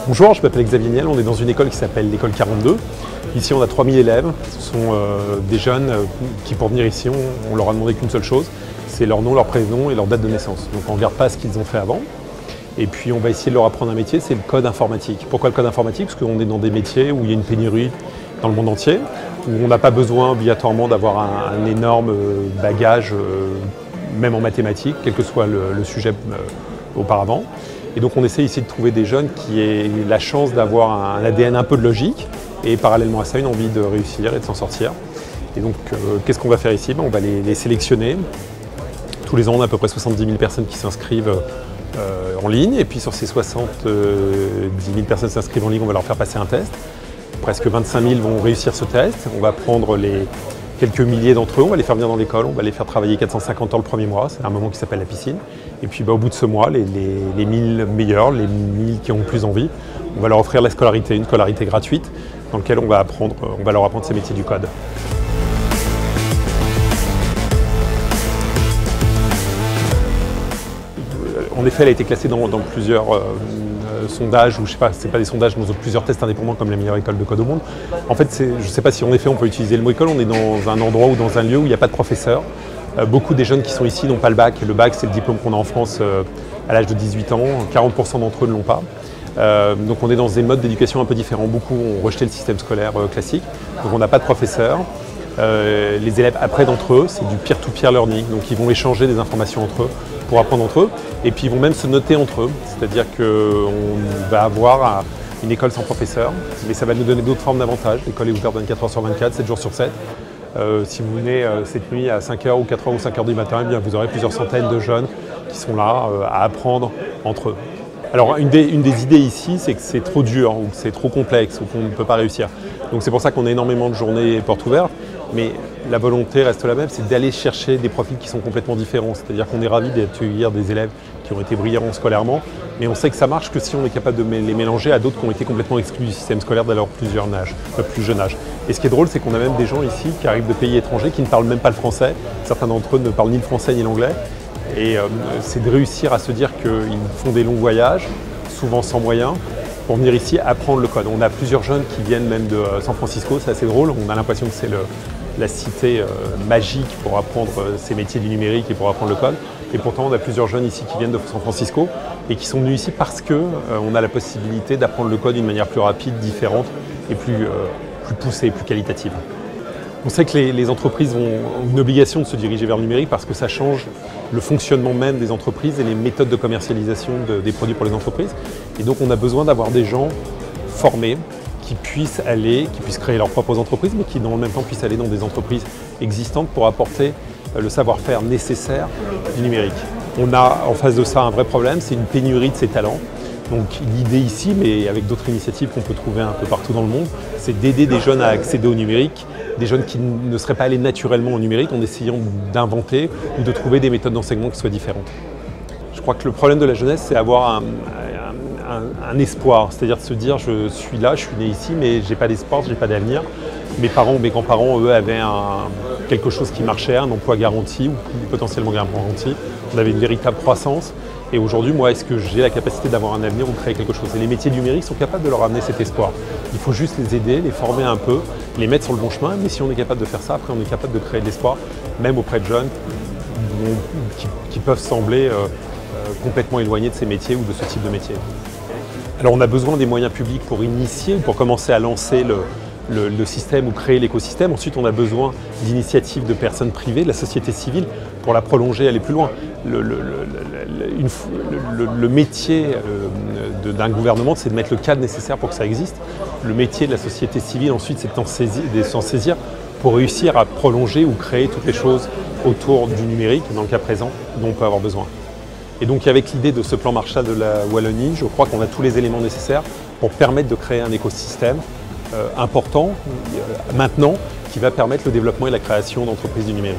Bonjour, je m'appelle Xavier Niel, on est dans une école qui s'appelle l'école 42. Ici on a 3000 élèves, ce sont des jeunes qui pour venir ici on leur a demandé qu'une seule chose, c'est leur nom, leur prénom et leur date de naissance. Donc on ne regarde pas ce qu'ils ont fait avant. Et puis on va essayer de leur apprendre un métier, c'est le code informatique. Pourquoi le code informatique? Parce qu'on est dans des métiers où il y a une pénurie dans le monde entier, où on n'a pas besoin obligatoirement d'avoir un énorme bagage, même en mathématiques, quel que soit le sujet auparavant. Et donc on essaie ici de trouver des jeunes qui aient la chance d'avoir un ADN un peu de logique et parallèlement à ça une envie de réussir et de s'en sortir. Et donc qu'est-ce qu'on va faire ici? On va les sélectionner. Tous les ans on a à peu près 70 000 personnes qui s'inscrivent en ligne, et puis sur ces 70 000 personnes qui s'inscrivent en ligne, on va leur faire passer un test. Presque 25 000 vont réussir ce test. On va prendre quelques milliers d'entre eux, on va les faire venir dans l'école, on va les faire travailler 450 heures le premier mois, c'est un moment qui s'appelle la piscine. Et puis au bout de ce mois, les 1000 meilleurs, les 1000 qui ont le plus envie, on va leur offrir la scolarité, une scolarité gratuite, dans laquelle on va leur apprendre ces métiers du code. En effet, elle a été classée dans plusieurs sondages, ou je sais pas, c'est pas des sondages, dans plusieurs tests indépendants comme la meilleure école de code au monde. En fait, je ne sais pas si en effet on peut utiliser le mot école, on est dans un endroit ou dans un lieu où il n'y a pas de professeurs. Beaucoup des jeunes qui sont ici n'ont pas le bac. Le bac, c'est le diplôme qu'on a en France à l'âge de 18 ans. 40% d'entre eux ne l'ont pas. Donc on est dans des modes d'éducation un peu différents. Beaucoup ont rejeté le système scolaire classique. Donc on n'a pas de professeurs. Les élèves apprennent entre eux, c'est du peer-to-peer learning. Donc ils vont échanger des informations entre eux pour apprendre entre eux. Et puis ils vont même se noter entre eux. C'est-à-dire qu'on va avoir une école sans professeur, mais ça va nous donner d'autres formes d'avantages. L'école est ouverte 24 heures sur 24, 7 jours sur 7. Si vous venez cette nuit à 5h ou 4h ou 5h du matin, eh bien, vous aurez plusieurs centaines de jeunes qui sont là à apprendre entre eux. Alors une des idées ici, c'est que c'est trop dur ou que c'est trop complexe ou qu'on ne peut pas réussir. Donc c'est pour ça qu'on a énormément de journées portes ouvertes, mais la volonté reste la même, c'est d'aller chercher des profils qui sont complètement différents. C'est-à-dire qu'on est ravis d'accueillir des élèves qui ont été brillants scolairement, mais on sait que ça marche que si on est capable de les mélanger à d'autres qui ont été complètement exclus du système scolaire dès leur plus jeune âge. Et ce qui est drôle, c'est qu'on a même des gens ici qui arrivent de pays étrangers qui ne parlent même pas le français. Certains d'entre eux ne parlent ni le français ni l'anglais. Et c'est de réussir à se dire qu'ils font des longs voyages, souvent sans moyens, pour venir ici apprendre le code. On a plusieurs jeunes qui viennent même de San Francisco, c'est assez drôle. On a l'impression que c'est la cité magique pour apprendre ces métiers du numérique et pour apprendre le code. Et pourtant, on a plusieurs jeunes ici qui viennent de San Francisco et qui sont venus ici parce qu'on a la possibilité d'apprendre le code d'une manière plus rapide, différente et plus poussée, plus qualitative. On sait que les entreprises ont une obligation de se diriger vers le numérique parce que ça change le fonctionnement même des entreprises et les méthodes de commercialisation des produits pour les entreprises. Et donc on a besoin d'avoir des gens formés qui puissent créer leurs propres entreprises, mais qui dans le même temps puissent aller dans des entreprises existantes pour apporter le savoir-faire nécessaire du numérique. On a en face de ça un vrai problème, c'est une pénurie de ces talents. Donc l'idée ici, mais avec d'autres initiatives qu'on peut trouver un peu partout dans le monde, c'est d'aider des jeunes à accéder au numérique, des jeunes qui ne seraient pas allés naturellement au numérique en essayant d'inventer ou de trouver des méthodes d'enseignement qui soient différentes. Je crois que le problème de la jeunesse, c'est avoir un espoir, c'est-à-dire de se dire je suis là, je suis né ici, mais j'ai pas d'espoir, j'ai pas d'avenir. Mes parents ou mes grands-parents, eux, avaient quelque chose qui marchait, un emploi garanti ou potentiellement garanti. On avait une véritable croissance. Et aujourd'hui, moi, est-ce que j'ai la capacité d'avoir un avenir ou de créer quelque chose? Et les métiers du numérique sont capables de leur amener cet espoir. Il faut juste les aider, les former un peu, les mettre sur le bon chemin. Mais si on est capable de faire ça, après on est capable de créer de l'espoir, même auprès de jeunes qui peuvent sembler complètement éloignés de ces métiers ou de ce type de métier. Alors on a besoin des moyens publics pour initier, pour commencer à lancer le système ou créer l'écosystème. Ensuite, on a besoin d'initiatives de personnes privées, de la société civile, pour la prolonger, aller plus loin. Le métier d'un gouvernement, c'est de mettre le cadre nécessaire pour que ça existe. Le métier de la société civile, ensuite, c'est de s'en saisir pour réussir à prolonger ou créer toutes les choses autour du numérique, dans le cas présent, dont on peut avoir besoin. Et donc avec l'idée de ce plan Marshall de la Wallonie, je crois qu'on a tous les éléments nécessaires pour permettre de créer un écosystème important maintenant qui va permettre le développement et la création d'entreprises du numérique.